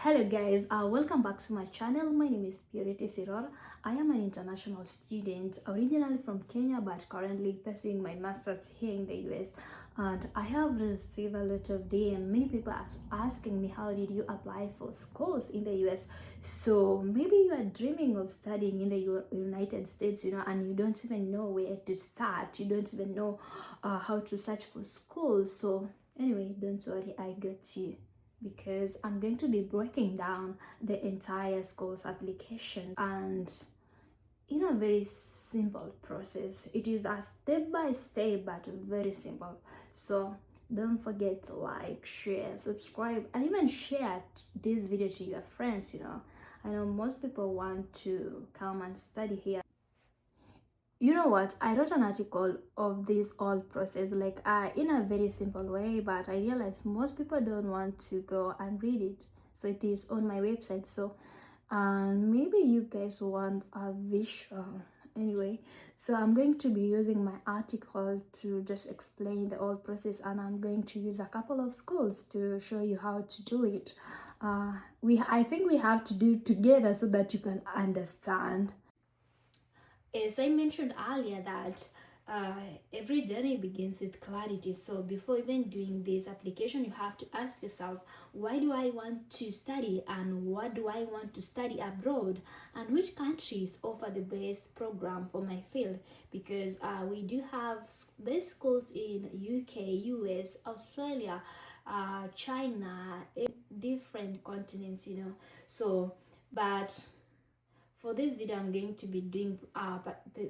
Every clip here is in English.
Hello guys, welcome back to my channel. My name is Purity Siror. I am an international student originally from Kenya but currently pursuing my master's here in the US, and I have received a lot of DM. Many people asking me how did you apply for schools in the US. So maybe you are dreaming of studying in the United States, and you don't even know where to start. You don't even know how to search for schools. So anyway, don't worry, I got you, because I'm going to be breaking down the entire school's application and in a very simple process. It is a step by step but very simple. So don't forget to like, share, subscribe, and even share this video to your friends. I know most people want to come and study here. You know what, I wrote an article of this whole process like in a very simple way, but I realized most people don't want to go and read it, so it is on my website. So maybe you guys want a visual. Anyway, so I'm going to be using my article to just explain the whole process, and I'm going to use a couple of schools to show you how to do it. I think we have to do it together so that you can understand. As I mentioned earlier, that uh, every journey begins with clarity. So before even doing this application, you have to ask yourself, why do I want to study, and what do I want to study abroad, and which countries offer the best program for my field? Because we do have best schools in UK, US, Australia, China, in different continents. So but for this video I'm going to be doing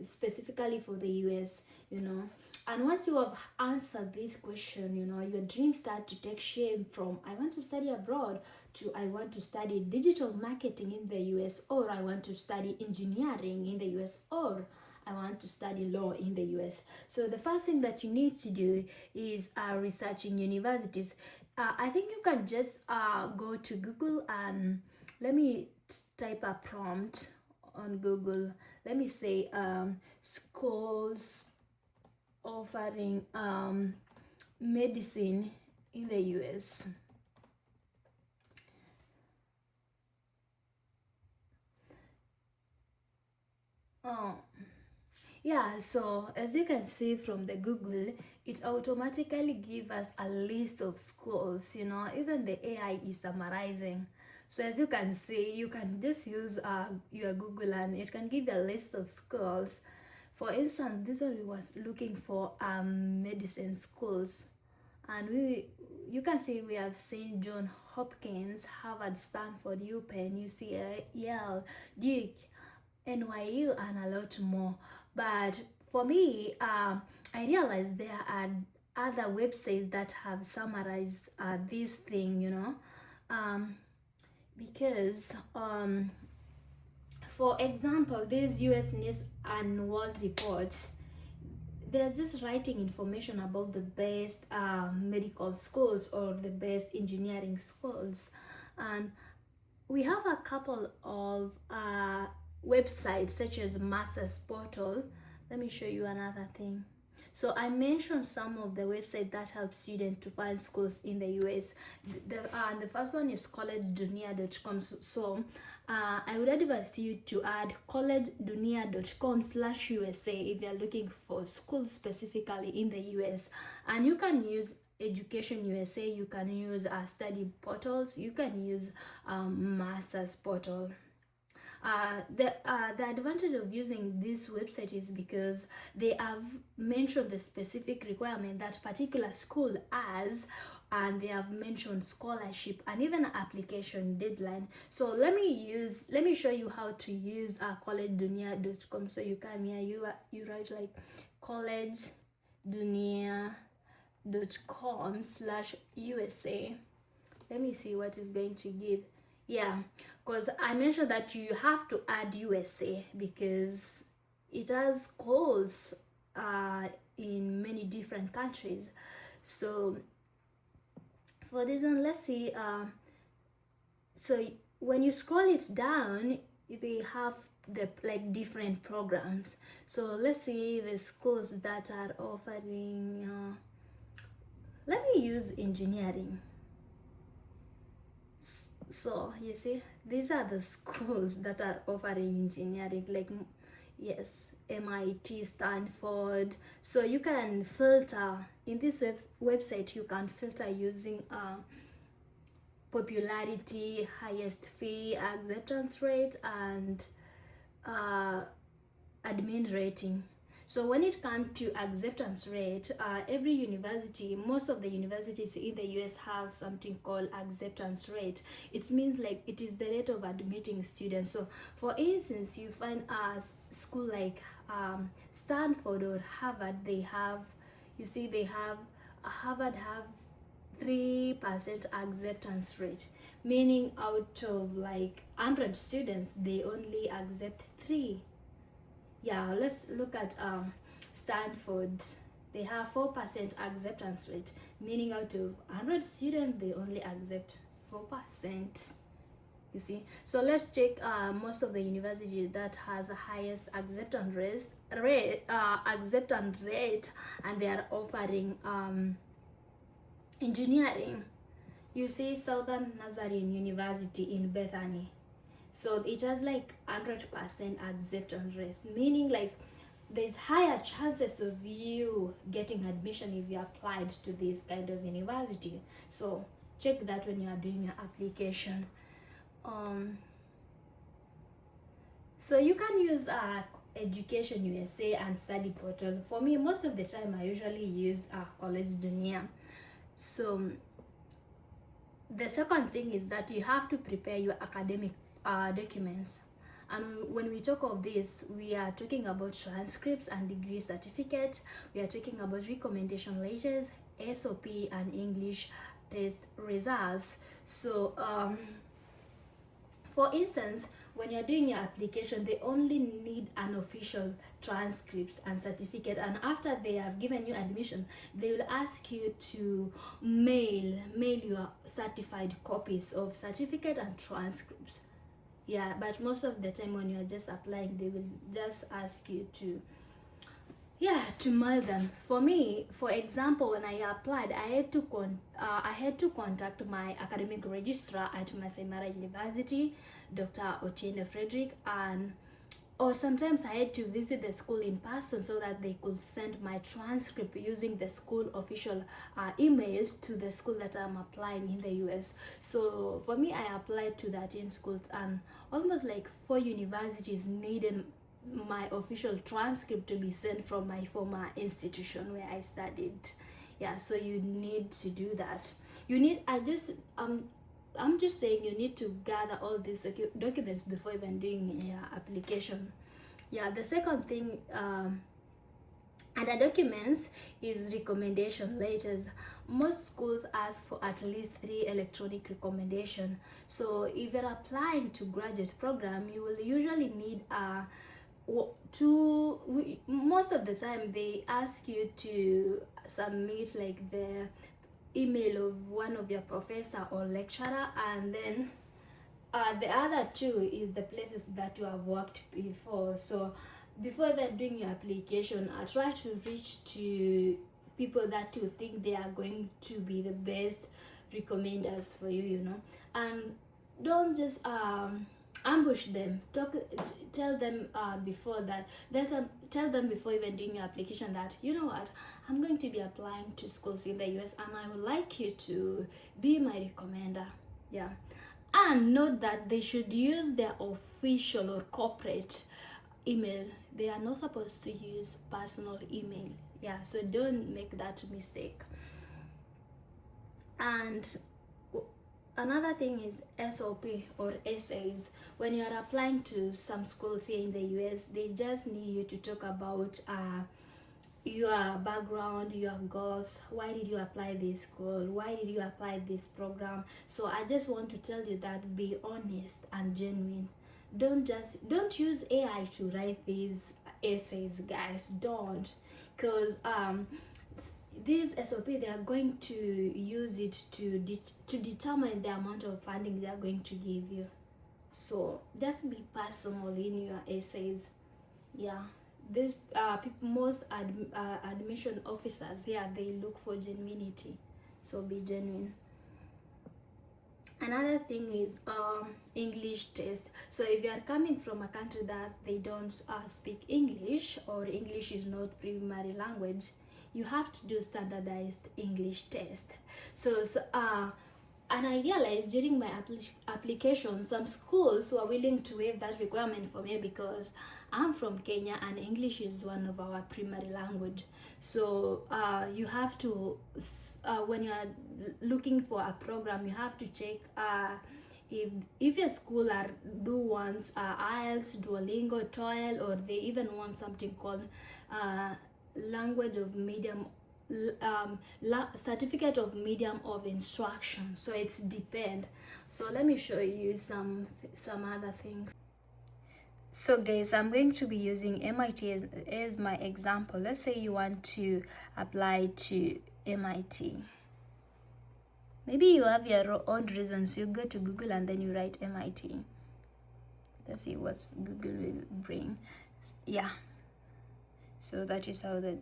specifically for the US. And once you have answered this question, your dreams start to take shape from I want to study abroad to I want to study digital marketing in the US, or I want to study engineering in the US, or I want to study law in the US. So the first thing that you need to do is researching universities. I think you can just go to Google and let me type a prompt on Google. Let me say schools offering medicine in the US. Oh, yeah, so as you can see from the Google, it automatically gives us a list of schools. Even the AI is summarizing. So as you can see, you can just use your Google and it can give you a list of schools. For instance, this one was looking for medicine schools, and you can see we have St. John Hopkins, Harvard, Stanford, UPenn, UCL, Yale, Duke, NYU, and a lot more. But for me, I realized there are other websites that have summarized this thing, because for example, these US News and World Reports, they're just writing information about the best medical schools or the best engineering schools. And we have a couple of websites such as Masters Portal. Let me show you another thing. So I mentioned some of the websites that help students to find schools in the US. The first one is collegedunia.com. So I would advise you to add collegedunia.com/USA if you're looking for schools specifically in the US. And you can use Education USA, you can use study portals, you can use Masters Portal. The advantage of using this website is because they have mentioned the specific requirement that particular school has, and they have mentioned scholarship and even application deadline. So let me show you how to use collegedunia.com. So you come here, you write like collegedunia.com/USA. Let me see what is going to give. Yeah, because I mentioned that you have to add USA because it has schools in many different countries. So for this one, let's see. So when you scroll it down, they have the different programs. So let's see the schools that are offering. Let me use engineering. So you see, these are the schools that are offering engineering, like yes, MIT, Stanford. So you can filter in this website. You can filter using popularity, highest fee, acceptance rate, and uh, admin rating. So when it comes to acceptance rate, every university, most of the universities in the US have something called acceptance rate. It means like it is the rate of admitting students. So for instance, you find a school like Stanford or Harvard, they have, you see, they have, Harvard have 3% acceptance rate, meaning out of like 100 students, they only accept 3. Yeah, let's look at Stanford. They have 4% acceptance rate, meaning out of 100 students they only accept 4%. You see, so let's check most of the universities that has the highest acceptance rate, and they are offering engineering. You see, Southern Nazarene University in Bethany, so it has like 100% acceptance rate, meaning like there's higher chances of you getting admission if you applied to this kind of university. So check that when you are doing your application. So you can use Education USA and Study Portal. For me, most of the time I usually use College Dunia. So the second thing is that you have to prepare your academic documents. And when we talk of this, we are talking about transcripts and degree certificates. We are talking about recommendation letters, SOP, and English test results. So for instance, when you're doing your application, they only need an official transcripts and certificate, and after they have given you admission, they will ask you to mail your certified copies of certificate and transcripts. Yeah, but most of the time when you're just applying, they will just ask you to mail them. For me, for example, when I applied, I had to contact my academic registrar at Masai Mara University, Dr. Otieno Frederick, and or sometimes I had to visit the school in person so that they could send my transcript using the school official email to the school that I'm applying in the US. So for me, I applied to 13 schools, and almost like 4 universities needed my official transcript to be sent from my former institution where I studied. Yeah, so you need to do that. You need, I'm just saying, you need to gather all these documents before even doing your application. Yeah, the second thing under documents is recommendation letters. Most schools ask for at least 3 electronic recommendation. So if you're applying to graduate program, you will usually need most of the time they ask you to submit like the email of one of your professor or lecturer, and then the other 2 is the places that you have worked before. So before even doing your application, try to reach to people that you think they are going to be the best recommenders for you, you know, and don't just ambush them. Tell them before that. Tell them before even doing your application that, you know what, I'm going to be applying to schools in the US, and I would like you to be my recommender. Yeah, and note that they should use their official or corporate email. They are not supposed to use personal email. Yeah, so don't make that mistake. And another thing is SOP or essays. When you are applying to some schools here in the US, they just need you to talk about your background, your goals. Why did you apply this school? Why did you apply this program? So I just want to tell you that be honest and genuine. Don't use AI to write these essays, guys. Don't, because this SOP, they are going to use it to determine the amount of funding they are going to give you. So just be personal in your essays. Yeah, these people, most admission officers here, they look for genuinity, so be genuine. Another thing is English test. So if you are coming from a country that they don't speak English, or English is not primary language, you have to do standardized English test. And I realized during my application, some schools were willing to waive that requirement for me because I'm from Kenya and English is one of our primary language. So you have to, when you are looking for a program, you have to check if your school wants IELTS, Duolingo, TOEFL, or they even want something called language of medium, certificate of medium of instruction. So it's depend. So let me show you some other things. So guys, I'm going to be using MIT as my example. Let's say you want to apply to MIT. Maybe you have your own reasons. You go to Google and then you write MIT. Let's see what Google will bring. Yeah, so that is how the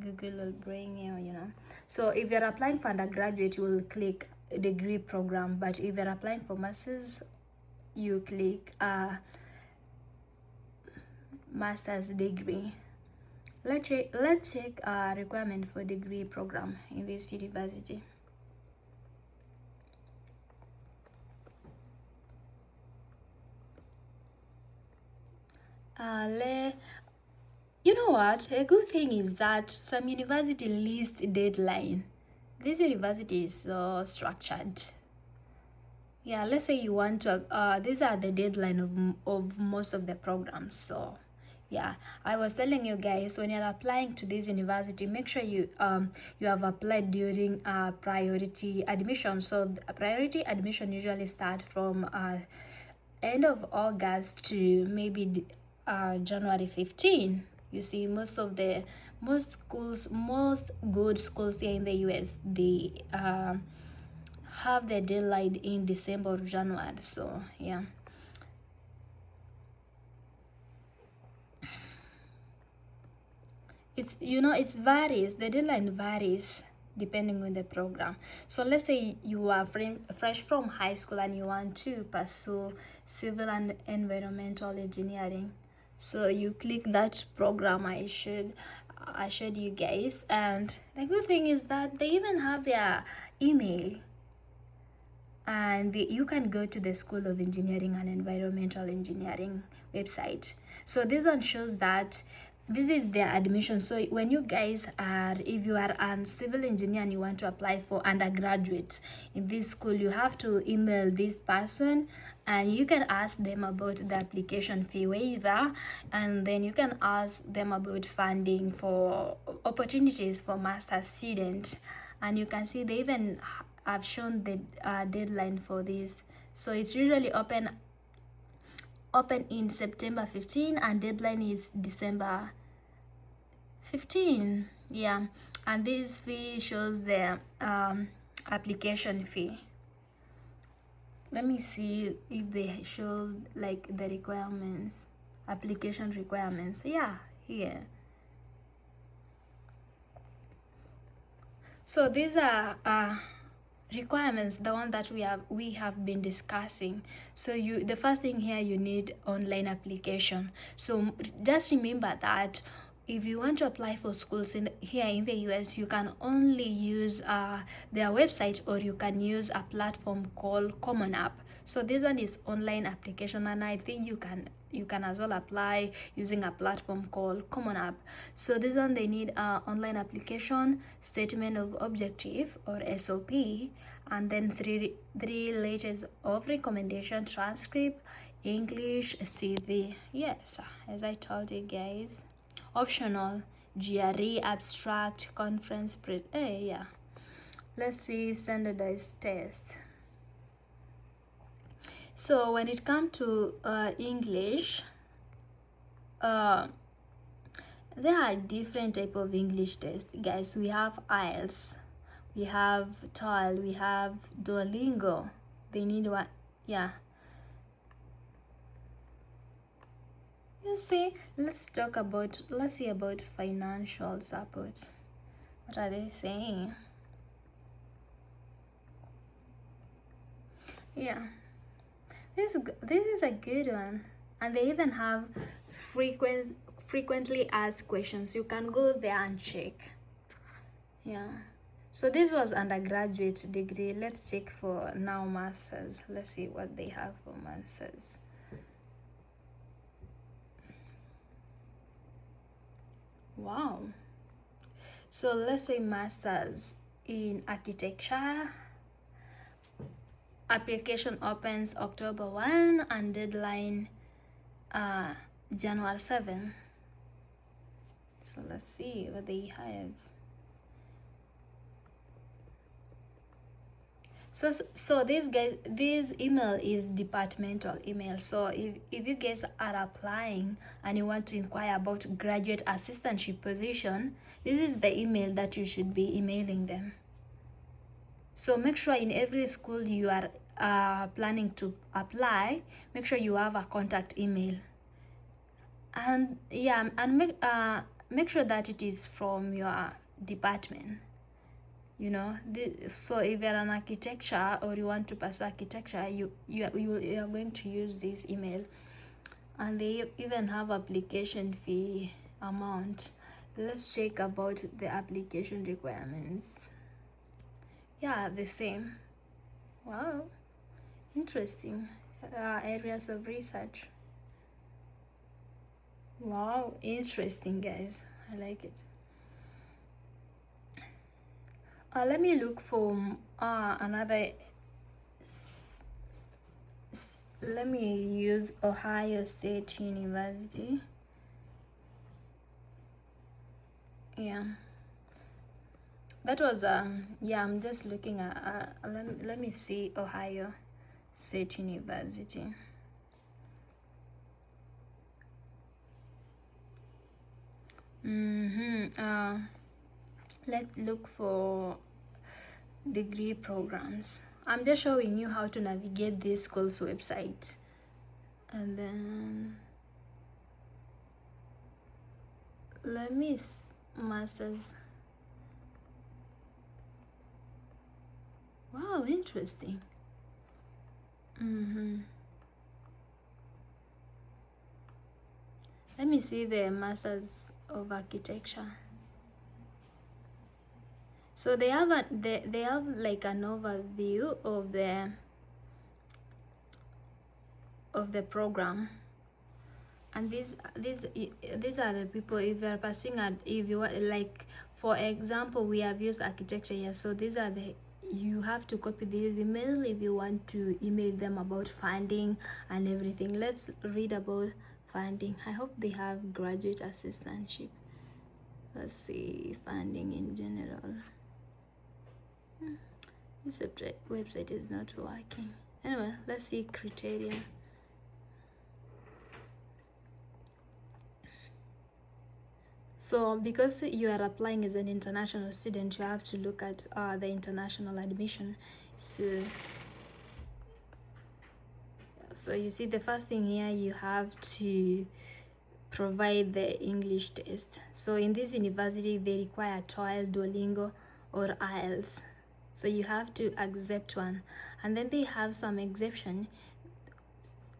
Google will bring you know. So if you're applying for undergraduate, you will click degree program, but if you're applying for masters, you click master's degree. Let's check requirement for degree program in this university. You know what? A good thing is that some university list deadline. This university is so structured. Yeah, let's say you want to, these are the deadline of most of the programs. So yeah, I was telling you guys, when you're applying to this university, make sure you have applied during priority admission. So priority admission usually start from end of August to maybe January 15. You see, most good schools here in the US, they have their deadline in December or January. So yeah, it's, you know, it varies, the deadline varies depending on the program. So let's say you are fresh from high school and you want to pursue civil and environmental engineering. So you click that program I showed you guys, and the good thing is that they even have their email, and you can go to the School of Engineering and Environmental Engineering website. So this one shows that this is their admission. So when you guys are, if you are a civil engineer and you want to apply for undergraduate in this school, you have to email this person and you can ask them about the application fee waiver, and then you can ask them about funding for opportunities for master students. And you can see they even have shown the deadline for this. So it's usually open in September 15 and deadline is December 15. Yeah, and this fee shows the application fee. Let me see if they show like the requirements, application requirements. Yeah, here. So these are requirements, the one that we have been discussing. So the first thing here, you need online application. So just remember that if you want to apply for schools here in the US, you can only use their website, or you can use a platform called Common App. So this one is online application, and I think you can as well apply using a platform called Common App. So this one, they need online application, statement of objective or SOP, and then three letters of recommendation, transcript, English, CV. Yes, as I told you guys, optional GRE, abstract, conference, yeah. Let's see standardized test. So when it comes to English, there are different type of English tests, guys. We have IELTS, we have TOEFL, we have Duolingo. They need one, yeah. You see, let's see about financial support. What are they saying? Yeah, this is a good one, and they even have frequently asked questions. You can go there and check. Yeah. So this was undergraduate degree. Let's check for now masters. Let's see what they have for masters. Wow. So let's say masters in architecture. Application opens October 1 and deadline January 7. So let's see what they have. So this email is departmental email. So if you guys are applying and you want to inquire about graduate assistantship position, this is the email that you should be emailing them. So make sure in every school you are planning to apply, make sure you have a contact email. And yeah, and make sure that it is from your department. You know, so if you're an architecture or you want to pursue architecture, you are going to use this email. And they even have application fee amount. Let's check about the application requirements. Yeah, the same. Wow, interesting. Areas of research. Wow, interesting, guys. I like it. Let me look for another. Let me use Ohio State University. Yeah, that was yeah, I'm just looking at let me see Ohio State University. Let's look for degree programs. I'm just showing you how to navigate this school's website. And then let me masters. Wow, interesting. Let me see the masters of architecture. So they have they have like an overview of the program, and these are the people. If you are passing at, if you want, like for example, we have used architecture here, so these are the, you have to copy this email if you want to email them about funding and everything. Let's read about funding. I hope they have graduate assistantship. Let's see funding in general. This website is not working. Anyway, let's see criteria. So because you are applying as an international student, you have to look at the international admission. So you see the first thing here, you have to provide the English test. So in this university, they require TOEFL, Duolingo, or IELTS. So you have to accept one. And then they have some exception.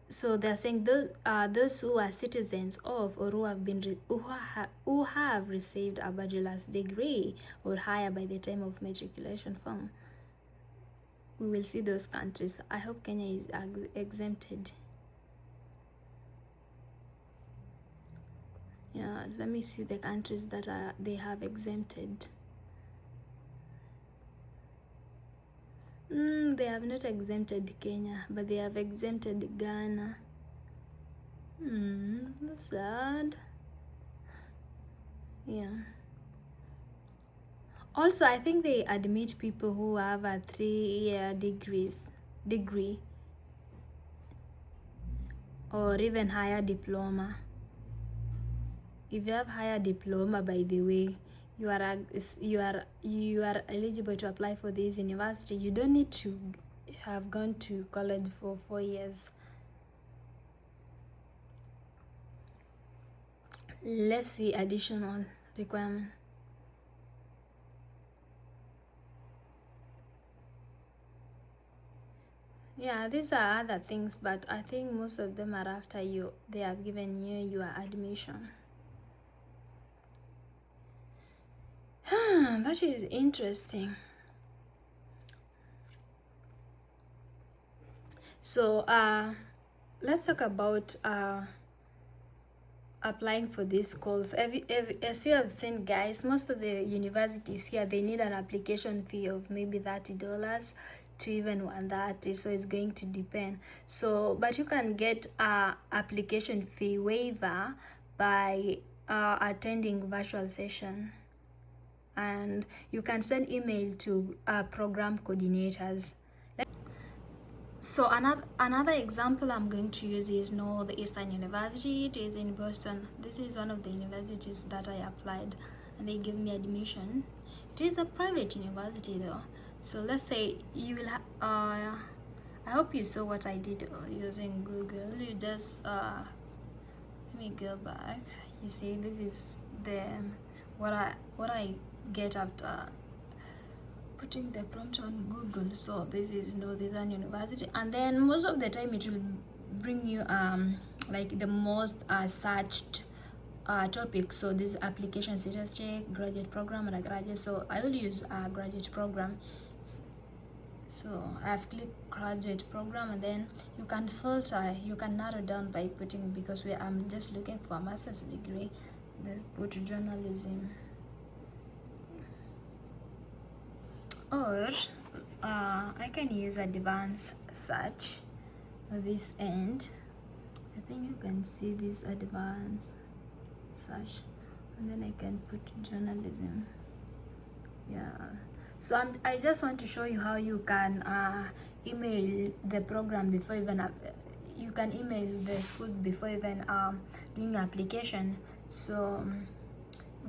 So they're saying those who are citizens of or who have been who have received a bachelor's degree or higher by the time of matriculation form. We will see those countries. I hope Kenya is exempted. Yeah, let me see the countries that they have exempted. They have not exempted Kenya, but they have exempted Ghana. That's sad. Yeah. Also, I think they admit people who have a 3-year degree or even higher diploma. If you have higher diploma, by the way, you are eligible to apply for this university. You don't need to have gone to college for 4 years. Let's see additional requirement. Yeah, these are other things, but I think most of them are after they have given you your admission. That is interesting. So let's talk about applying for these schools. As you have seen, guys, most of the universities here, they need an application fee of maybe $30 to even 130, so it's going to depend. So but you can get a application fee waiver by attending virtual session, and you can send email to program coordinators. So another example I'm going to use is Northeastern University. It is in Boston. This is one of the universities that I applied and they gave me admission. It is a private university though. So let's say you will I hope you saw what I did using Google. You just let me go back. You see, this is the what I get after putting the prompt on Google. So this is Northern University, and then most of the time it will bring you like the most searched topic. So this application status check, graduate program, and a graduate. So I will use a graduate program. So I've clicked graduate program, and then you can filter, you can narrow down by putting, because I'm just looking for a master's degree. Let's put journalism. Or I can use advanced search at this end. I think you can see this advanced search, and then I can put journalism. Yeah, so I just want to show you how you can email the program before even you can email the school before even doing application. So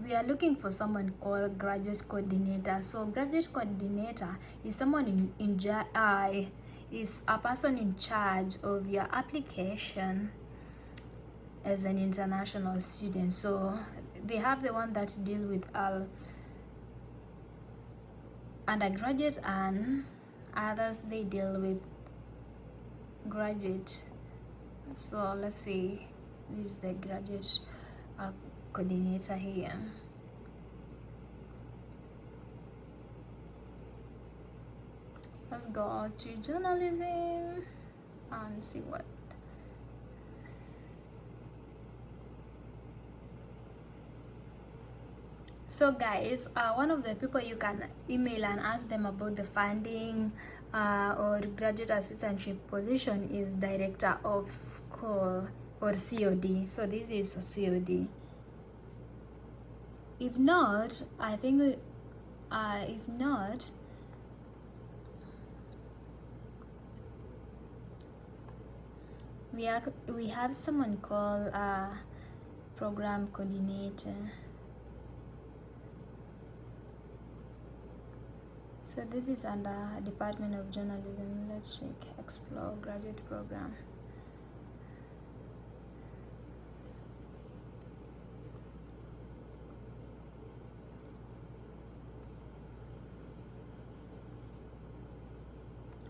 we are looking for someone called graduate coordinator. So graduate coordinator is someone is a person in charge of your application as an international student. So they have the one that deal with undergraduates, and others they deal with graduate. So let's see, this is the graduate coordinator here. Let's go to journalism and see what. So guys, one of the people you can email and ask them about the funding or graduate assistantship position is director of school, or COD. So this is a COD. If not, I think if not, we have someone called program coordinator. So this is under Department of Journalism. Let's check explore graduate program.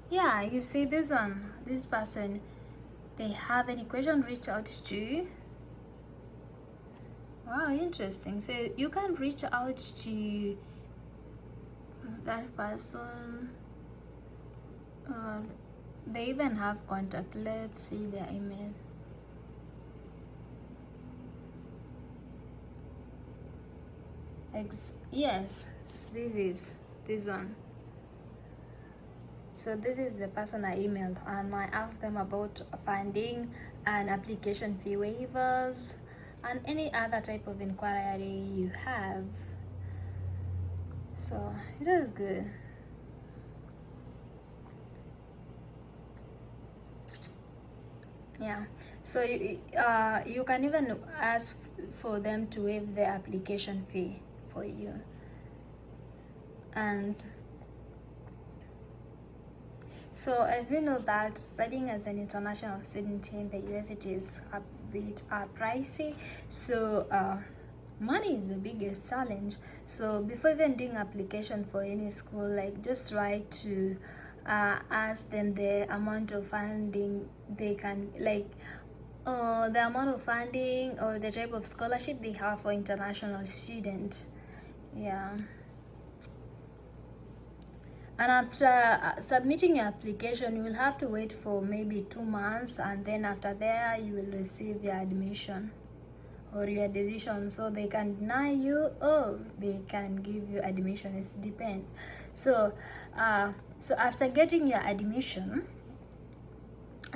Yeah, you see this one, this person, they have any question, reach out to. Wow, interesting. So you can reach out to that person. They even have contact. Let's see their email. Yes, this is this one. So this is the person I emailed, and I asked them about funding and application fee waivers and any other type of inquiry you have. So it was good. Yeah, so you can even ask for them to waive the application fee for you. And so as you know that studying as an international student in the US, it is a bit pricey. So money is the biggest challenge. So before even doing application for any school, like just try to ask them the amount of funding they can, like the amount of funding or the type of scholarship they have for international students. Yeah. And after submitting your application, you will have to wait for maybe 2 months, and then after there you will receive your admission or your decision. So they can deny you or they can give you admission. It depends. So so after getting your admission,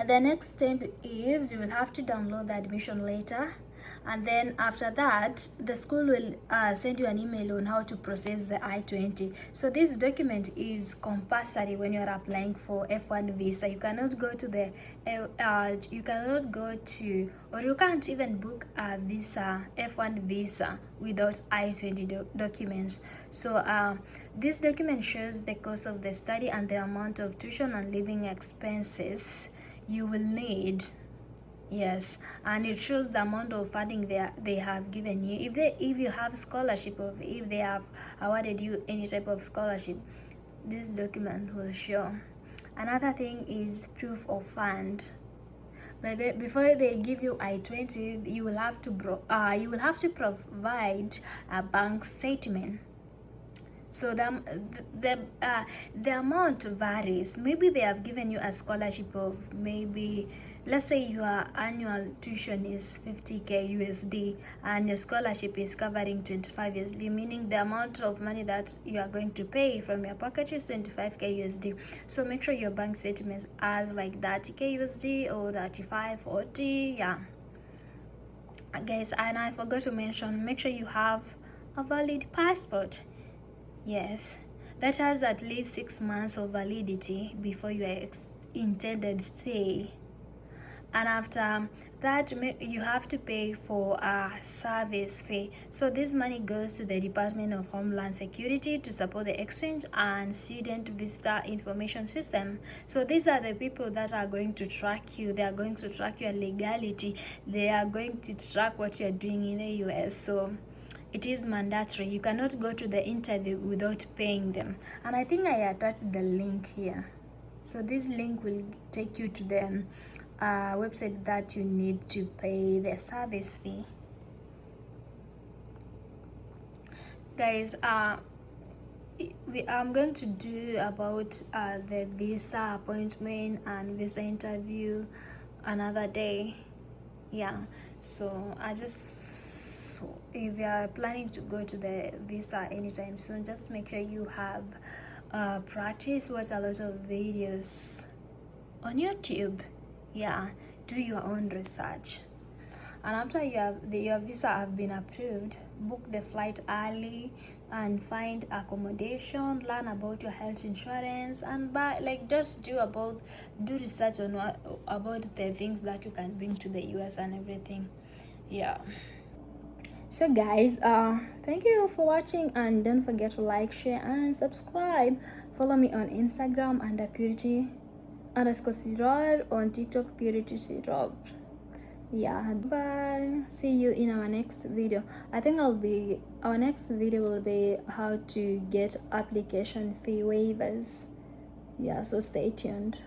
the next step is you will have to download the admission letter, and then after that the school will send you an email on how to process the I-20. So this document is compulsory when you are applying for F1 visa. You cannot go to the you cannot go to, or you can't even book a visa, F1 visa, without I-20 documents. So this document shows the cost of the study and the amount of tuition and living expenses you will need. Yes, and it shows the amount of funding they have given you. If you have scholarship, or if they have awarded you any type of scholarship, this document will show. Another thing is proof of fund. But before they give you I-20, you will have to provide a bank statement. So the amount varies. Maybe they have given you a scholarship of, maybe let's say your annual tuition is 50k USD and your scholarship is covering 25 USD, meaning the amount of money that you are going to pay from your pocket is 25k USD. So make sure your bank statement has like 30k USD or 35, 40. Yeah, guys, and I forgot to mention, make sure you have a valid passport. Yes, that has at least 6 months of validity before your intended stay. And after that, you have to pay for a service fee. So this money goes to the Department of Homeland Security to support the exchange and student visa information system. So these are the people that are going to track you. They are going to track your legality. They are going to track what you are doing in the US. So it is mandatory. You cannot go to the interview without paying them. And I think I attached the link here. So this link will take you to the website that you need to pay the service fee. Guys, I'm going to do about the visa appointment and visa interview another day. Yeah, so if you are planning to go to the visa anytime soon, just make sure you have practice, watch a lot of videos on YouTube. Yeah, do your own research, and after your visa have been approved, book the flight early and find accommodation, learn about your health insurance, and just do research on about the things that you can bring to the US and everything. Yeah. So guys, thank you for watching, and don't forget to like, share, and subscribe. Follow me on Instagram under purity_siror, on TikTok purity_siror. Yeah, bye. See you in our next video. I think our next video will be how to get application fee waivers. Yeah, so stay tuned.